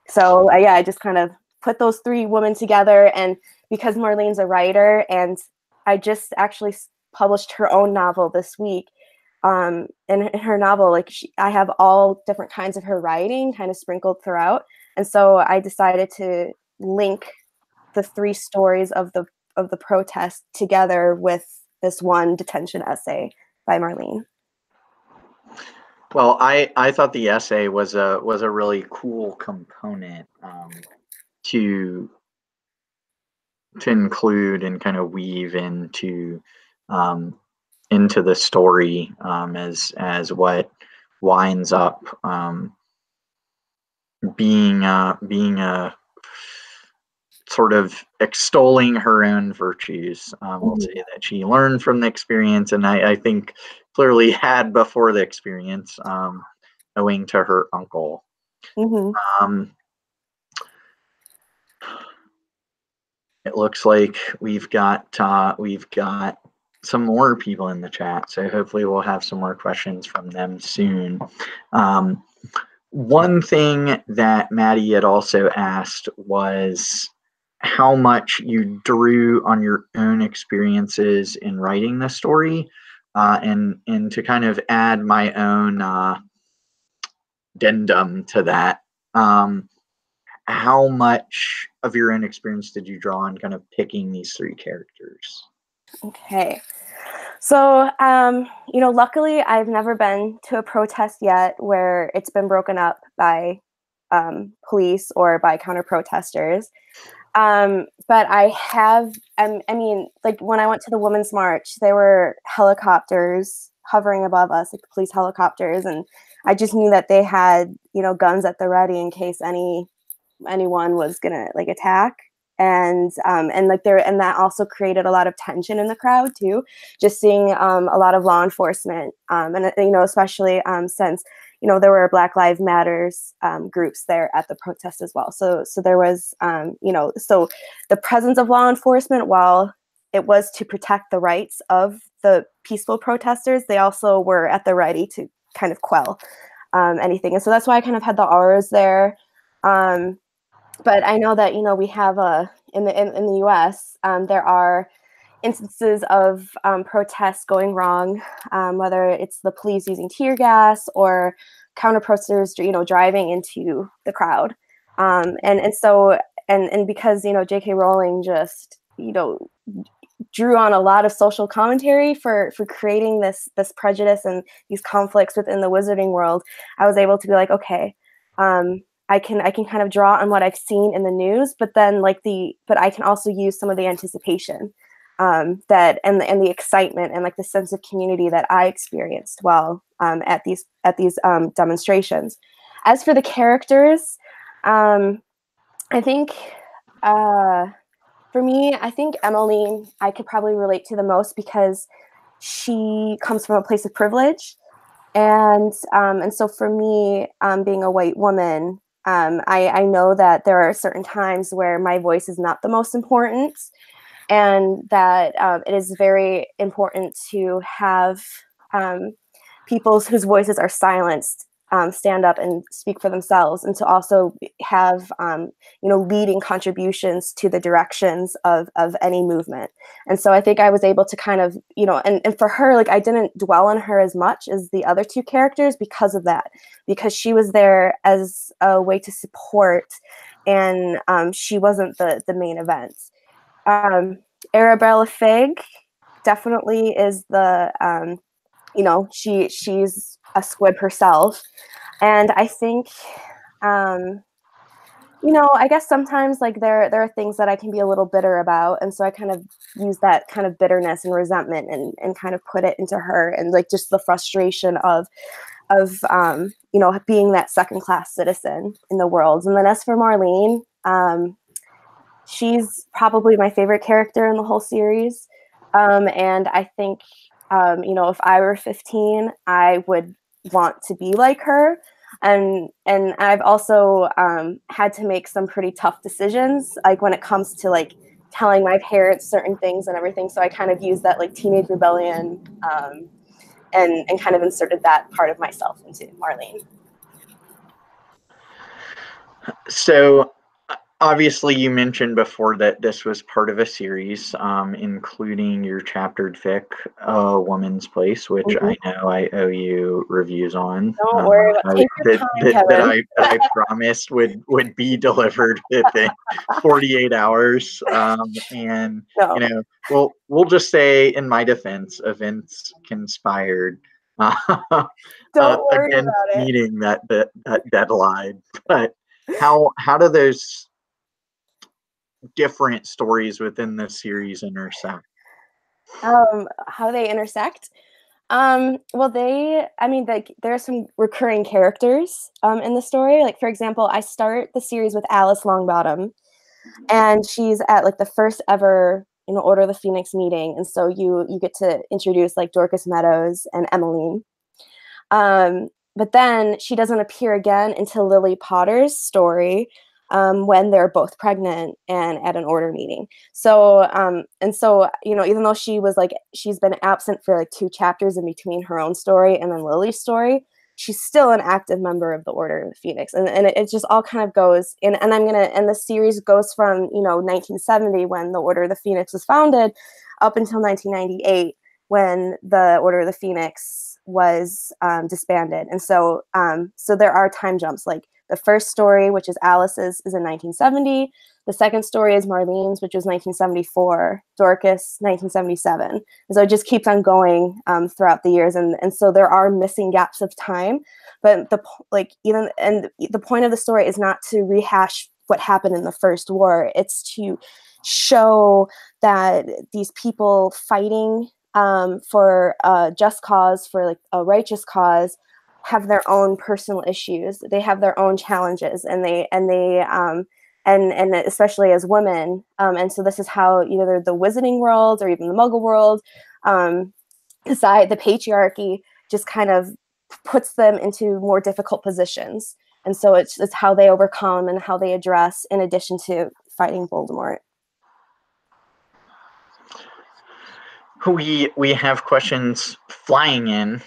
Speaker 2: So I just kind of put those three women together, and because Marlene's a writer, and I just actually published her own novel this week. In her novel, like I have all different kinds of her writing kind of sprinkled throughout, and so I decided to link the three stories of the protest together with this one detention essay by Marlene.
Speaker 1: Well, I thought the essay was a really cool component to include and kind of weave into the story as what winds up being a sort of extolling her own virtues. We'll say that she learned from the experience, and I think clearly had before the experience, owing to her uncle.
Speaker 2: Mm-hmm.
Speaker 1: It looks like we've got some more people in the chat, so hopefully we'll have some more questions from them soon. One thing that Maddie had also asked was how much you drew on your own experiences in writing the story, and to kind of add my own addendum to that. How much of your own experience did you draw on kind of picking these three characters?
Speaker 2: Okay. So, luckily I've never been to a protest yet where it's been broken up by police or by counter protesters. But I have, I mean, like when I went to the Women's March, there were helicopters hovering above us, like police helicopters. And I just knew that they had, guns at the ready in case anyone was gonna like attack. And that also created a lot of tension in the crowd too, just seeing a lot of law enforcement, and especially since there were Black Lives Matters groups there at the protest as well. So there was so the presence of law enforcement, while it was to protect the rights of the peaceful protesters, they also were at the ready to kind of quell anything. And so that's why I kind of had the R's there. But I know that we have in the U.S. There are instances of protests going wrong, whether it's the police using tear gas or counter protesters, driving into the crowd, and so because J.K. Rowling just drew on a lot of social commentary for creating this prejudice and these conflicts within the wizarding world. I was able to be like, okay. I can kind of draw on what I've seen in the news, but then but I can also use some of the anticipation that and the excitement and like the sense of community that I experienced while at these demonstrations. As for the characters, I think for me, I think Emmeline I could probably relate to the most because she comes from a place of privilege, and so for me, being a white woman. I know that there are certain times where my voice is not the most important, and that it is very important to have people whose voices are silenced stand up and speak for themselves, and to also have leading contributions to the directions of any movement. And so I think I was able to kind of and for her, like, I didn't dwell on her as much as the other two characters because of that, because she was there as a way to support and she wasn't the main event. Arabella Fig definitely is the she's a squib herself, and I think I guess sometimes like there are things that I can be a little bitter about, and so I kind of use that kind of bitterness and resentment and kind of put it into her, and like just the frustration of being that second class citizen in the world. And then as for Marlene, she's probably my favorite character in the whole series, and I think if I were 15, I would want to be like her. And I've also had to make some pretty tough decisions, like when it comes to like telling my parents certain things and everything. So I kind of use that like teenage rebellion, and kind of inserted that part of myself into Marlene.
Speaker 1: So obviously you mentioned before that this was part of a series, including your chaptered fic, A Woman's Place, which
Speaker 2: Mm-hmm.
Speaker 1: I know I owe you reviews on.
Speaker 2: Don't worry about take your time, Kevin.
Speaker 1: that I promised would be delivered within 48 hours. And no. We'll just say, in my defense, events conspired
Speaker 2: Don't worry
Speaker 1: against
Speaker 2: about it.
Speaker 1: meeting that deadline. But how do those different stories within the series intersect?
Speaker 2: How they intersect? Well, there are some recurring characters in the story. Like, for example, I start the series with Alice Longbottom, and she's at like the first ever Order of the Phoenix meeting, and so you get to introduce like Dorcas Meadows and Emmeline. But then she doesn't appear again until Lily Potter's story, when they're both pregnant and at an order meeting. So even though she's been absent for like 2 chapters in between her own story and then Lily's story, she's still an active member of the Order of the Phoenix, and it just all kind of goes in. And the series goes from 1970, when the Order of the Phoenix was founded, up until 1998, when the Order of the Phoenix was disbanded. And so there are time jumps. Like the first story, which is Alice's, is in 1970. The second story is Marlene's, which was 1974. Dorcas, 1977. And so it just keeps on going throughout the years. And so there are missing gaps of time. But the point of the story is not to rehash what happened in the First War. It's to show that these people fighting for a just cause, for like a righteous cause, have their own personal issues. They have their own challenges, and especially as women. And so this is how either the Wizarding world or even the Muggle world, the patriarchy just kind of puts them into more difficult positions. And so it's how they overcome and how they address, in addition to fighting Voldemort.
Speaker 1: We have questions flying in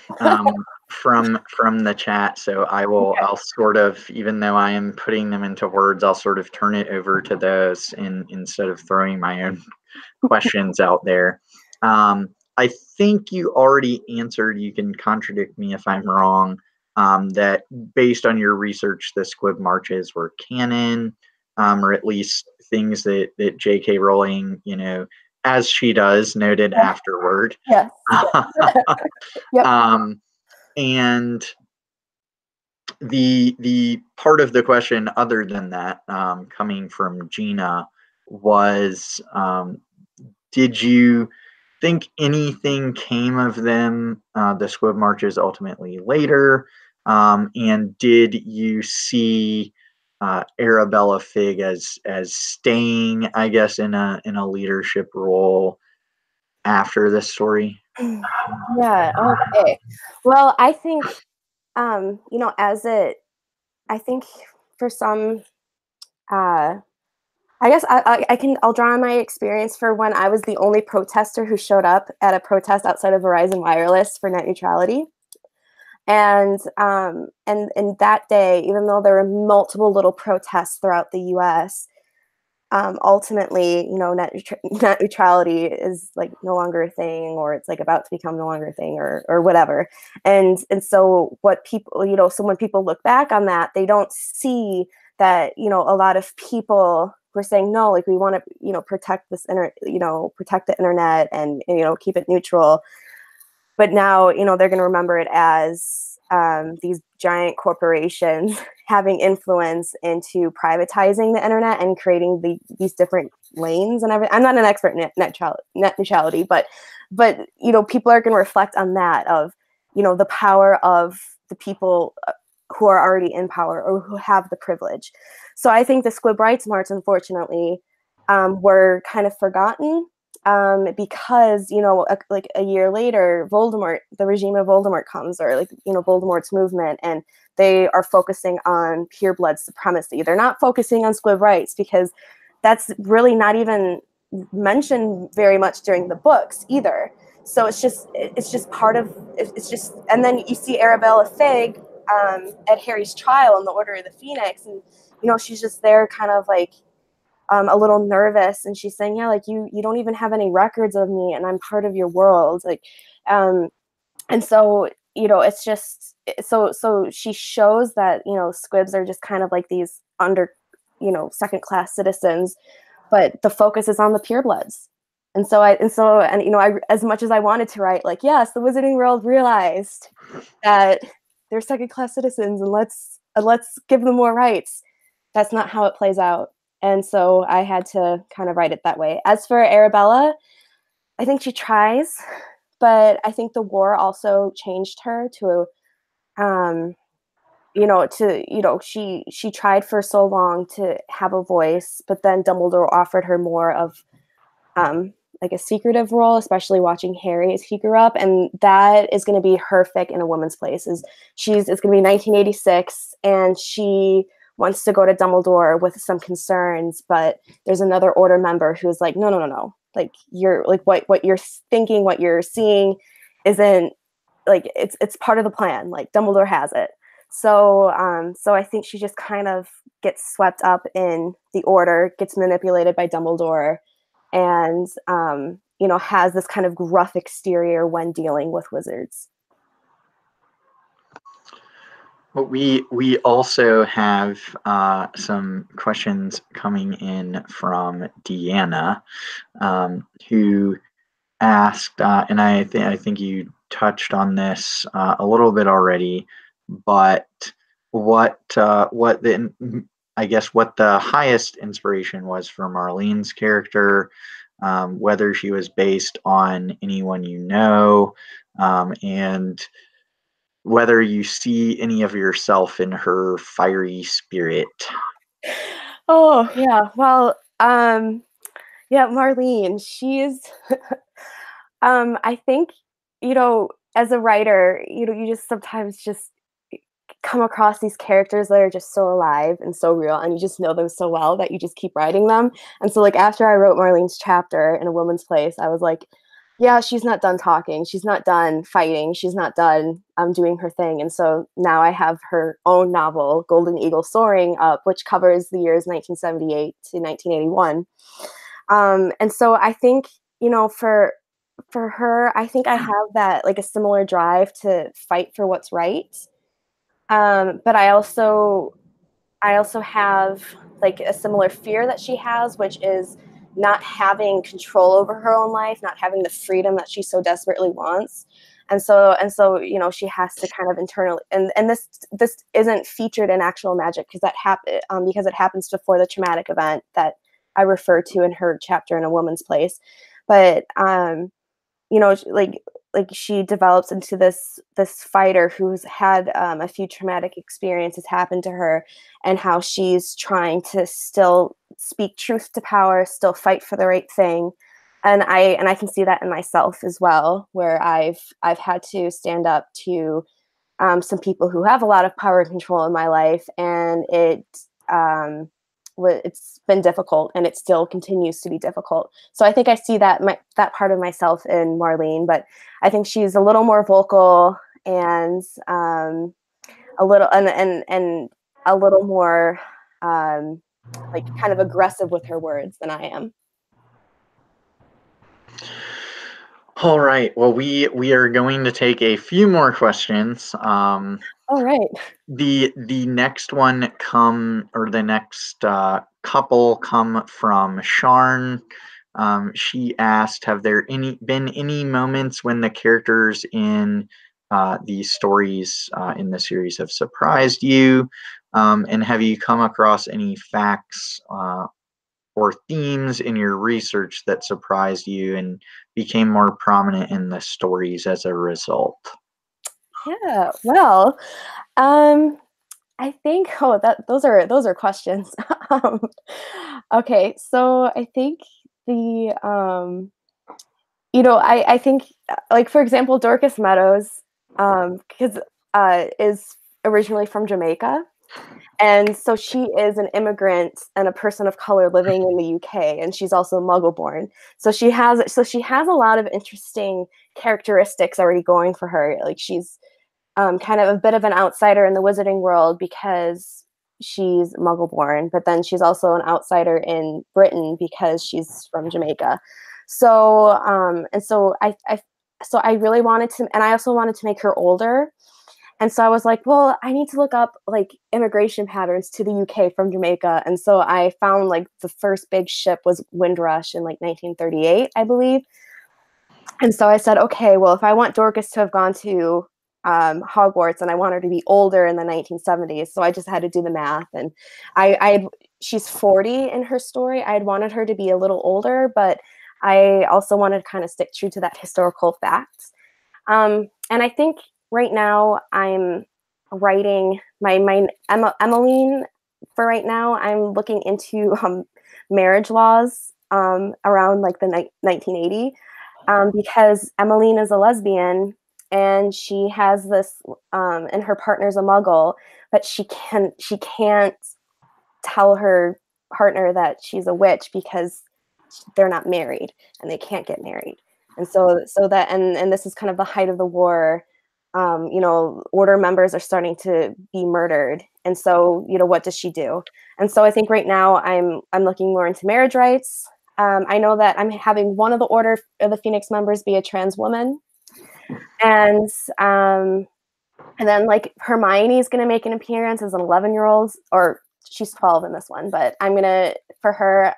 Speaker 1: from the chat, so I'll sort of, even though I am putting them into words, I'll sort of turn it over to those instead of throwing my own questions out there. I think you already answered, you can contradict me if I'm wrong, that based on your research, the Squib Marches were canon, or at least things that J.K. Rowling, as she does, noted afterward.
Speaker 2: Yes. Yep.
Speaker 1: And the part of the question, other than that, coming from Gina, was, did you think anything came of them, the Squib Marches, ultimately later? And did you see Arabella Fig as staying, I guess, in a leadership role after this story?
Speaker 2: Yeah. Okay. Well, I think I think for some, I guess I'll draw on my experience for when I was the only protester who showed up at a protest outside of Verizon Wireless for net neutrality. And that day, even though there were multiple little protests throughout the U.S., ultimately, net neutrality is like no longer a thing, or it's like about to become no longer a thing, or whatever. And so what people, so when people look back on that, they don't see that, you know, a lot of people were saying, no, like we want to, you know, protect protect the internet and, you know, keep it neutral. But now, you know, they're going to remember it as these giant corporations having influence into privatizing the internet and creating these different lanes and everything. I'm not an expert in net neutrality, but you know, people are going to reflect on that, of, you know, the power of the people who are already in power or who have the privilege. So I think the Squib Rights March, unfortunately, were kind of forgotten, because, you know, like a year later, Voldemort, the regime of Voldemort comes, or like, you know, Voldemort's movement, and they are focusing on pureblood supremacy. They're not focusing on squib rights, because that's really not even mentioned very much during the books either. So it's just part of, it's just, and then you see Arabella Fig at Harry's trial in the Order of the Phoenix, and, you know, she's just there kind of like, a little nervous, and she's saying, yeah, like you don't even have any records of me, and I'm part of your world, like, and so, you know, it's just, so she shows that, you know, squibs are just kind of like these you know, second class citizens, but the focus is on the purebloods. And you know, I, as much as I wanted to write like, yes, the Wizarding World realized that they're second class citizens, and let's give them more rights, that's not how it plays out. And so I had to kind of write it that way. As for Arabella, I think she tries, but I think the war also changed her to, she tried for so long to have a voice, but then Dumbledore offered her more of like a secretive role, especially watching Harry as he grew up, and that is going to be her fic in A Woman's Place. It's going to be 1986, and she wants to go to Dumbledore with some concerns, but there's another Order member who's like, no, like you're like what you're thinking, what you're seeing, isn't like it's part of the plan. Like Dumbledore has it. So I think she just kind of gets swept up in the Order, gets manipulated by Dumbledore, and you know, has this kind of gruff exterior when dealing with wizards.
Speaker 1: Well, we also have some questions coming in from Deanna, who asked, and I think you touched on this a little bit already, but what the, I guess what the highest inspiration was for Marlene's character, whether she was based on anyone you know, and whether you see any of yourself in her fiery spirit.
Speaker 2: Oh yeah, well, yeah, Marlene, she's I think, you know, as a writer, you know, you just sometimes just come across these characters that are just so alive and so real, and you just know them so well that you just keep writing them. And so like after I wrote Marlene's chapter in A Woman's Place, I was like, yeah, she's not done talking, she's not done fighting, she's not done doing her thing. And so now I have her own novel, Golden Eagle Soaring, up, which covers the years 1978 to 1981. And so I think, you know, for her, I think I have that, like a similar drive to fight for what's right. But I also have like a similar fear that she has, which is not having control over her own life, not having the freedom that she so desperately wants. And so, you know, she has to kind of internally, and this isn't featured in actual magic because it happens before the traumatic event that I refer to in her chapter in A Woman's Place. But you know, like she develops into this fighter who's had a few traumatic experiences happen to her, and how she's trying to still speak truth to power, still fight for the right thing. And I can see that in myself as well, where I've had to stand up to some people who have a lot of power and control in my life, and it's been difficult, and it still continues to be difficult. So I think I see that that part of myself in Marlene, but I think she's a little more vocal, and a little and a little more like kind of aggressive with her words than I am.
Speaker 1: All right. Well, we are going to take a few more questions.
Speaker 2: All right.
Speaker 1: The next one come or the next couple come from Sharn. She asked, "Have there been any moments when the characters in these stories in the series have surprised you? And have you come across any facts or themes in your research that surprised you and became more prominent in the stories as a result?"
Speaker 2: Yeah. Well, um, I think that those are questions. um, okay, so I think the I think like for example Dorcas Meadows because is originally from Jamaica. And so she is an immigrant and a person of color living in the UK, and she's also Muggle born. So she has a lot of interesting characteristics already going for her. Like she's kind of a bit of an outsider in the wizarding world because she's Muggle born, but then she's also an outsider in Britain because she's from Jamaica. So I really wanted to, and I also wanted to make her older, and so I was like, well, I need to look up like immigration patterns to the UK from Jamaica. And so I found like the first big ship was Windrush in like 1938, I believe. And so I said, okay, well, if I want Dorcas to have gone to Hogwarts and I want her to be older in the 1970s, so I just had to do the math. And she's 40 in her story. I had wanted her to be a little older, but I also wanted to kind of stick true to that historical fact. And I think right now I'm writing my Emmeline for right now. I'm looking into marriage laws around like the 1980 because Emmeline is a lesbian and she has this and her partner's a muggle, but she can't tell her partner that she's a witch because they're not married and they can't get married. And so this is kind of the height of the war. Order members are starting to be murdered. And so, what does she do? And so I think right now I'm looking more into marriage rights. I know that I'm having one of the Order of the Phoenix members be a trans woman. And and then like Hermione is going to make an appearance as an 11-year-old, or she's 12 in this one, but for her,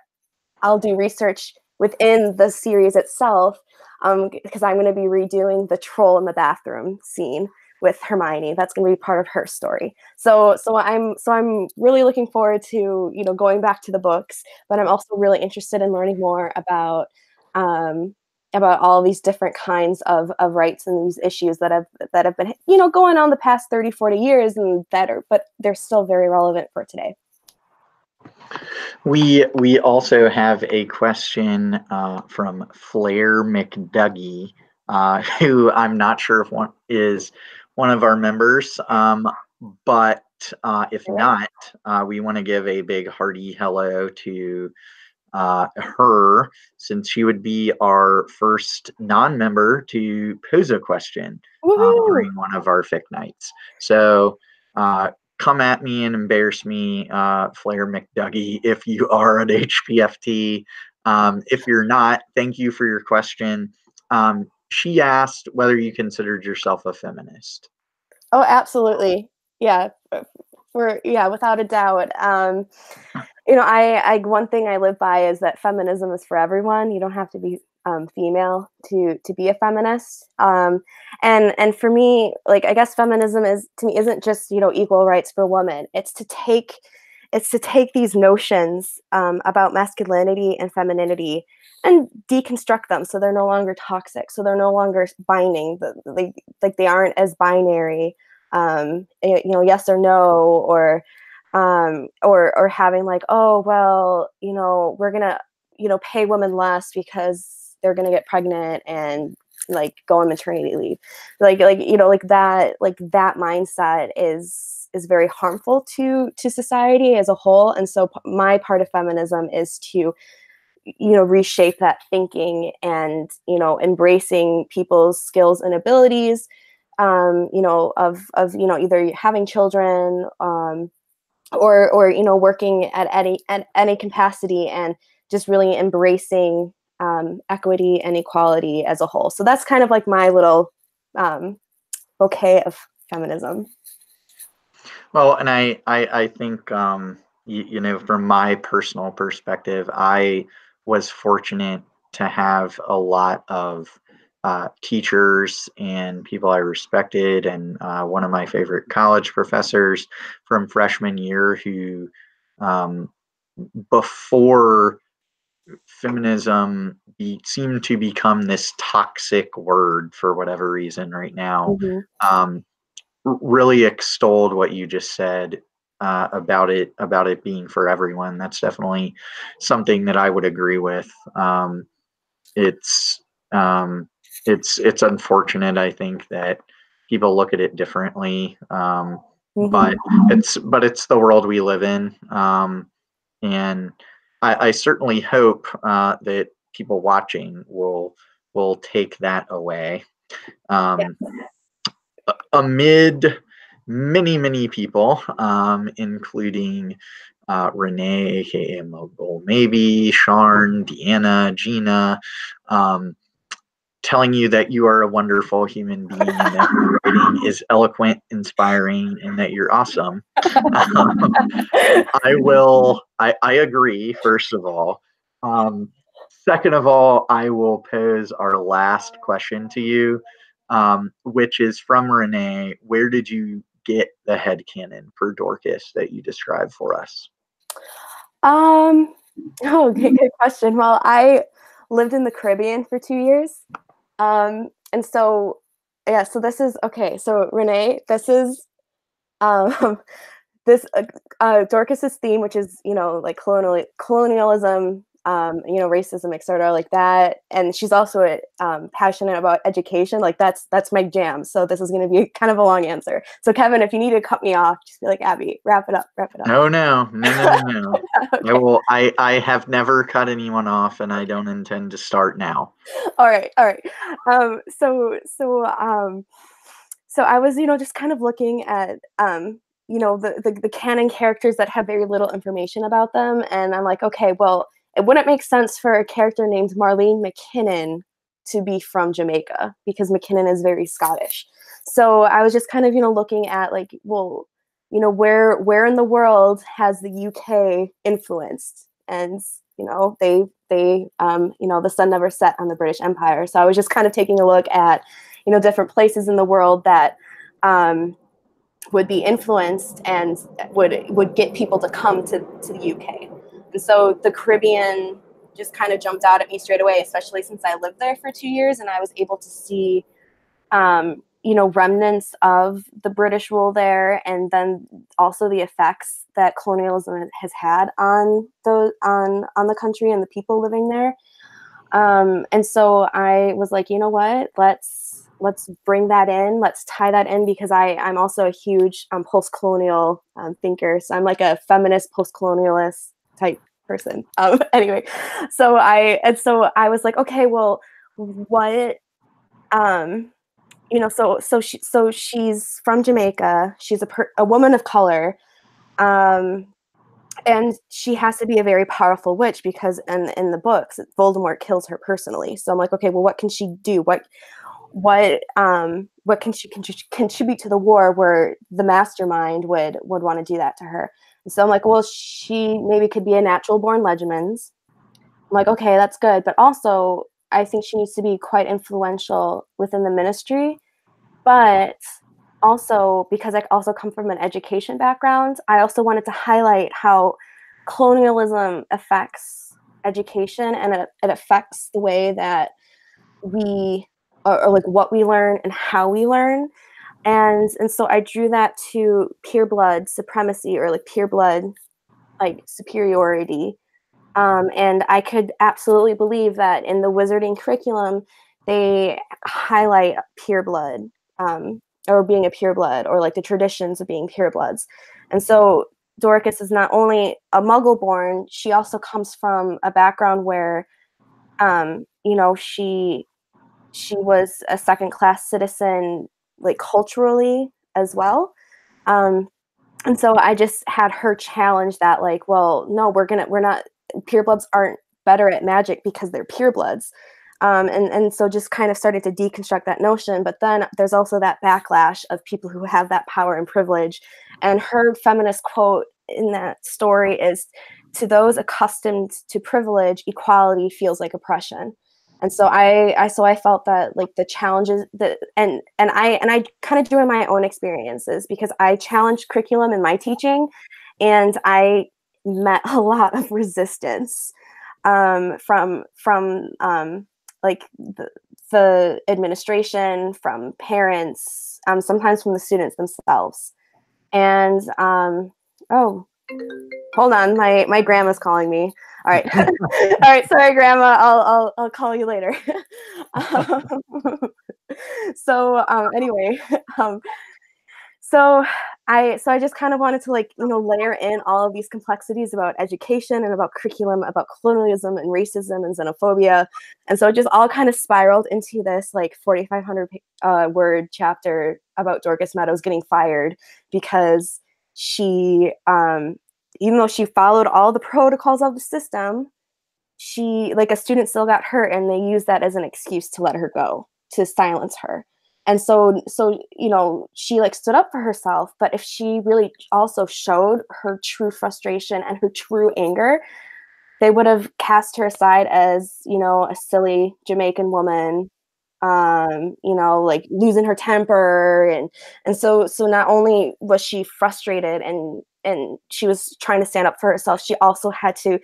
Speaker 2: I'll do research within the series itself because I'm going to be redoing the troll in the bathroom scene with Hermione. That's going to be part of her story. So I'm really looking forward to going back to the books, but I'm also really interested in learning more about all these different kinds of rights and these issues that have been going on the past 30, 40 years and but they're still very relevant for today.
Speaker 1: We also have a question from Flair McDougie, who I'm not sure if one is one of our members, but if not, we want to give a big hearty hello to her, since she would be our first non-member to pose a question during one of our Fic Nights. So come at me and embarrass me, Flair McDougie, if you are an HPFT. If you're not, thank you for your question. She asked whether you considered yourself a feminist.
Speaker 2: Oh, absolutely. Yeah. Without a doubt. I one thing I live by is that feminism is for everyone. You don't have to be female to be a feminist. And for me, like I guess feminism isn't just equal rights for women. It's to take these notions about masculinity and femininity and deconstruct them so they're no longer toxic, so they're no longer binding. They aren't as binary. Yes or no, or having like, oh well, we're gonna pay women less because they're gonna get pregnant and like go on maternity leave, that mindset is very harmful to society as a whole. And so my part of feminism is to reshape that thinking and embracing people's skills and abilities, of either having children, or working at any capacity, and just really embracing equity and equality as a whole. So that's kind of like my little bouquet of feminism.
Speaker 1: Well, and I think, from my personal perspective, I was fortunate to have a lot of teachers and people I respected, and one of my favorite college professors from freshman year who, um, before feminism seemed to become this toxic word for whatever reason right now,
Speaker 2: Mm-hmm.
Speaker 1: um, really extolled what you just said about it being for everyone. That's definitely something that I would agree with. It's it's unfortunate, I think, that people look at it differently,
Speaker 2: Mm-hmm.
Speaker 1: but it's the world we live in, and I certainly hope that people watching will take that away. Um, Amid many people, including Renee, aka Mogul, maybe Sharn, Deanna, Gina, um, telling you that you are a wonderful human being and that your writing is eloquent, inspiring, and that you're awesome. I agree, first of all. Um, Second of all, I will pose our last question to you, which is from Renee. Where did you get the headcanon for Dorcas that you described for us?
Speaker 2: Um, oh, good question. Well, I lived in the Caribbean for 2 years. And so, yeah, so this is okay. So, Renee, this is um, this Dorcas's theme, which is like colonialism, racism, etc., like that. And she's also passionate about education. Like that's my jam. So this is going to be kind of a long answer. So Kevin, if you need to cut me off, just be like, Abby, wrap it up, wrap it up.
Speaker 1: No.
Speaker 2: Okay.
Speaker 1: I have never cut anyone off, and I don't intend to start now.
Speaker 2: All right, all right. So I was, just kind of looking at, the canon characters that have very little information about them, and I'm like, okay, well, it wouldn't make sense for a character named Marlene McKinnon to be from Jamaica because McKinnon is very Scottish. So I was just kind of, looking at like, well, where in the world has the UK influenced? And the sun never set on the British Empire. So I was just kind of taking a look at, different places in the world that would be influenced and would get people to come to the UK. And so the Caribbean just kind of jumped out at me straight away, especially since I lived there for 2 years and I was able to see remnants of the British rule there, and then also the effects that colonialism has had on the country and the people living there. And so I was like, you know what, let's bring that in, let's tie that in, because I'm also a huge post-colonial thinker. So I'm like a feminist post-colonialist type person. Anyway, so I was like, okay, well, what so she's from Jamaica. She's a woman of color, and she has to be a very powerful witch because in the books, Voldemort kills her personally. So I'm like, okay, well, what can she do? What can she contribute to the war where the mastermind would want to do that to her? And so I'm like, well, she maybe could be a natural born Legiman's. I'm like, okay, that's good, but also I think she needs to be quite influential within the ministry. But also, because I also come from an education background, I also wanted to highlight how colonialism affects education, and it affects the way that we or like what we learn and how we learn. And so I drew that to pure blood supremacy, or like pure blood like superiority. And I could absolutely believe that in the wizarding curriculum, they highlight pure blood, or being a pure blood, or like the traditions of being pure bloods. And so Dorcas is not only a muggle born, she also comes from a background where, she was a second class citizen, like culturally as well. Um, and so I just had her challenge that, like, well, no, we're not, purebloods aren't better at magic because they're purebloods. And so just kind of started to deconstruct that notion. But then there's also that backlash of people who have that power and privilege. And her feminist quote in that story is, to those accustomed to privilege, equality feels like oppression. And so I felt that like the challenges that and I kind of drew in my own experiences because I challenged curriculum in my teaching, and I met a lot of resistance from like the administration, from parents, sometimes from the students themselves. And oh, hold on, my grandma's calling me. All right, all right, sorry, grandma. I'll call you later. um, anyway, um, so I just kind of wanted to like layer in all of these complexities about education and about curriculum, about colonialism and racism and xenophobia, and so it just all kind of spiraled into this like 4,500 word chapter about Dorcas Meadows getting fired because she, even though she followed all the protocols of the system, she like a student still got hurt, and they used that as an excuse to let her go, to silence her. And so she like stood up for herself, but if she really also showed her true frustration and her true anger, they would have cast her aside as a silly Jamaican woman, like losing her temper. And so not only was she frustrated and she was trying to stand up for herself, she also had to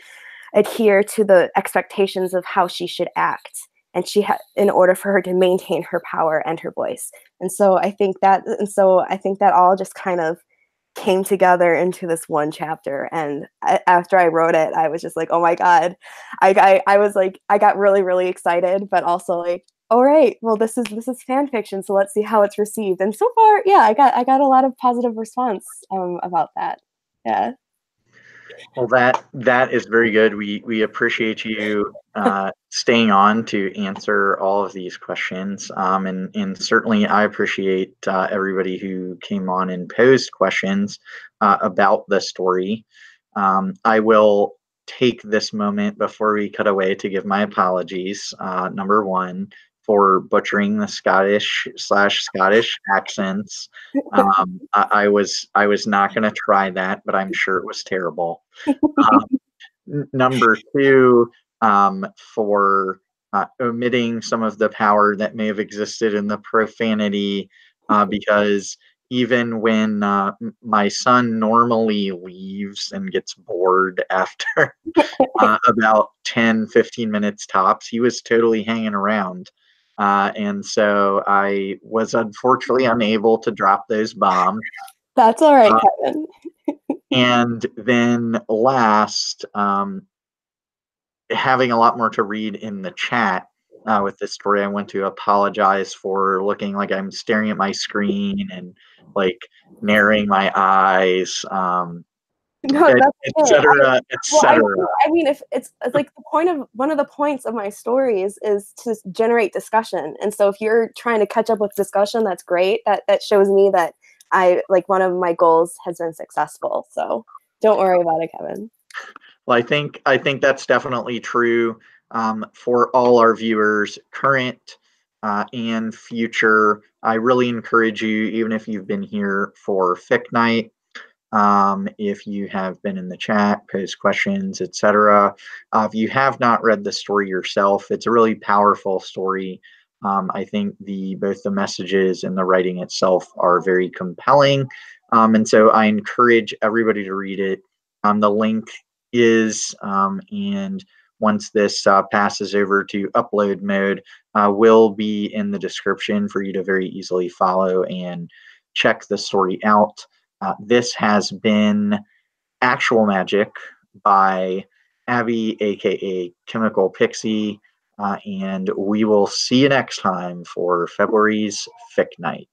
Speaker 2: adhere to the expectations of how she should act, and she had, in order for her to maintain her power and her voice. And so I think that all just kind of came together into this one chapter. And after I wrote it, I was just like, oh my god, I was like, I got really, really excited, but also like, all right, well, this is fan fiction, so let's see how it's received. And so far, yeah, I got a lot of positive response about that. Yeah.
Speaker 1: Well, that is very good. We appreciate you staying on to answer all of these questions, and certainly I appreciate everybody who came on and posed questions about the story. I will take this moment before we cut away to give my apologies. Number one, for butchering the Scottish accents. I was not going to try that, but I'm sure it was terrible. Number two, for omitting some of the power that may have existed in the profanity, because even when my son normally leaves and gets bored after about 10-15 minutes tops, he was totally hanging around. And so I was unfortunately unable to drop those bombs.
Speaker 2: That's all right, Kevin.
Speaker 1: And then last, having a lot more to read in the chat with this story, I want to apologize for looking like I'm staring at my screen and like narrowing my eyes,
Speaker 2: No, that's
Speaker 1: et
Speaker 2: okay.
Speaker 1: cetera, et cetera.
Speaker 2: I mean, if it's like the point of one of the points of my stories is to generate discussion, and so if you're trying to catch up with discussion, that's great. That shows me that I like one of my goals has been successful. So don't worry about it, Kevin.
Speaker 1: Well, I think that's definitely true for all our viewers, current and future. I really encourage you, even if you've been here for Fic Night, if you have been in the chat, post questions, etc. If you have not read the story yourself, it's a really powerful story. I think both the messages and the writing itself are very compelling, and so I encourage everybody to read it. The link is, and once this passes over to upload mode, will be in the description for you to very easily follow and check the story out. This has been Actual Magic by Abby, aka Chemical Pixie, and we will see you next time for February's Fic Night.